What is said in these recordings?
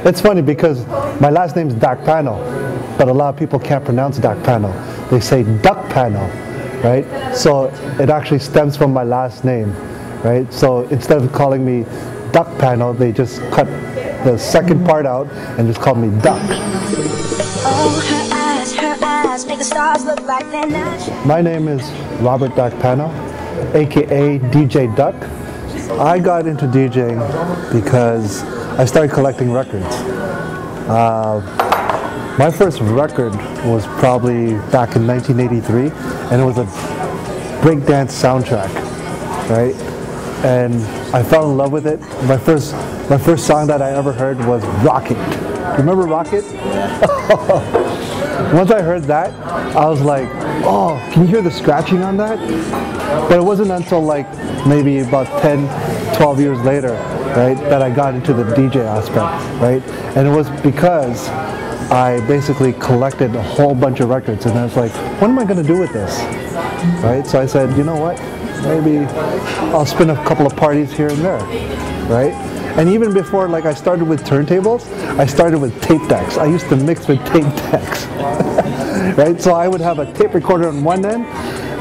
It's funny because my last name is Dakpano, but a lot of people can't pronounce Dakpano. They say Duckpano, right? So it actually stems from my last name, right? So instead of calling me Duckpano, they just cut the second part out and just called me Duck. Her eyes make the stars look like they're natural. My name is Robert Dakpano, aka DJ Duck. I got into DJing because I started collecting records. My first record was probably back in 1983, and it was a breakdance soundtrack, right? And I fell in love with it. My first song that I ever heard was Rocket. Remember Rocket? Once I heard that, I was like, oh, can you hear the scratching on that? But it wasn't until like maybe about 10, 12 years later, right, that I got into the DJ aspect, right? And it was because I basically collected a whole bunch of records, and I was like, what am I going to do with this, right? So I said, you know what, maybe I'll spin a couple of parties here and there, right? And even before, like, I started with turntables, I started with tape decks. I used to mix with tape decks, right? So I would have a tape recorder on one end,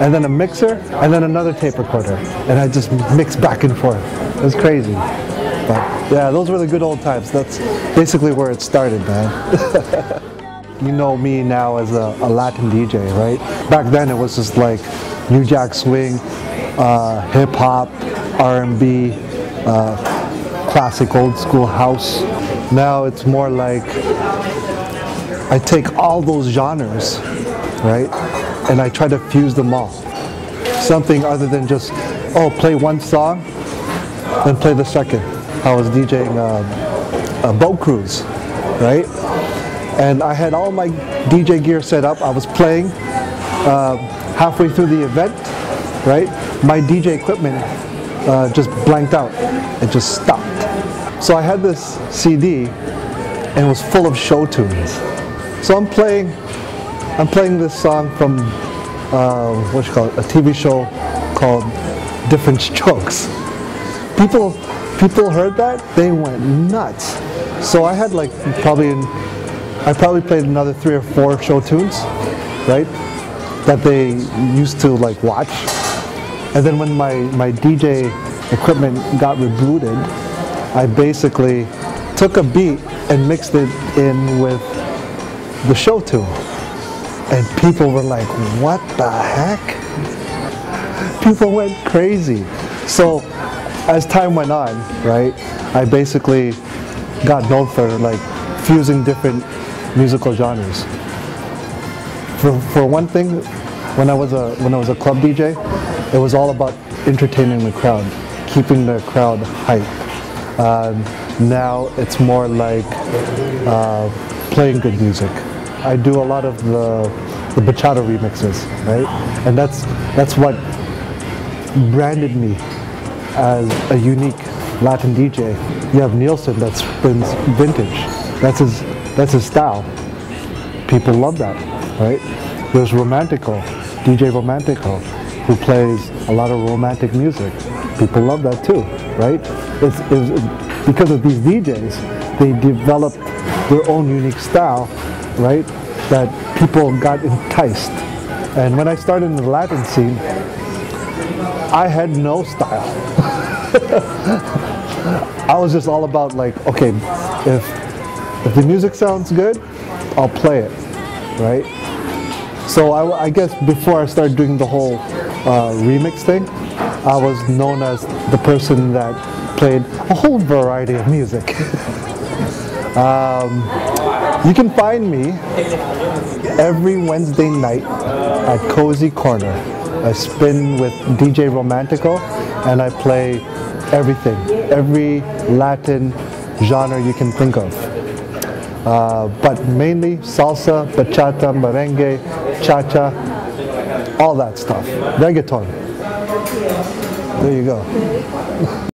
and then a mixer, and then another tape recorder, and I just mix back and forth. It was crazy. But yeah, those were the good old times. That's basically where it started, man. You know me now as a Latin DJ, right? Back then it was just like New Jack Swing, hip hop, R&B, classic old school house. Now it's more like I take all those genres, right, and I try to fuse them all. Something other than just, oh, play one song, then play the second. I was DJing a boat cruise, right? And I had all my DJ gear set up. I was playing halfway through the event, right? My DJ equipment just blanked out. It just stopped. So I had this CD, and it was full of show tunes. So I'm playing this song from what you call it, a TV show called Different Strokes. People heard that, they went nuts. So I had like I probably played another 3 or 4 show tunes, right, that they used to like watch. And then when my DJ equipment got rebooted, I basically took a beat and mixed it in with the show tune. And people were like, what the heck? People went crazy. So as time went on, right, I basically got known for like fusing different musical genres. For one thing, when I was a club DJ, it was all about entertaining the crowd, keeping the crowd hype. Now it's more like playing good music. I do a lot of the bachata remixes, right? And that's what branded me as a unique Latin DJ. You have Nielsen that spins vintage. That's his style. People love that, right? There's Romantico, DJ Romantico, who plays a lot of romantic music. People love that too, right? It was because of these DJs, they developed their own unique style, right? That people got enticed. And when I started in the Latin scene, I had no style. I was just all about like, okay, if the music sounds good, I'll play it, right? So I guess before I started doing the whole remix thing, I was known as the person that played a whole variety of music. You can find me every Wednesday night at Cozy Corner. I spin with DJ Romantico, and I play everything, every Latin genre you can think of. But mainly salsa, bachata, merengue, cha-cha, all that stuff. Reggaeton. There you go.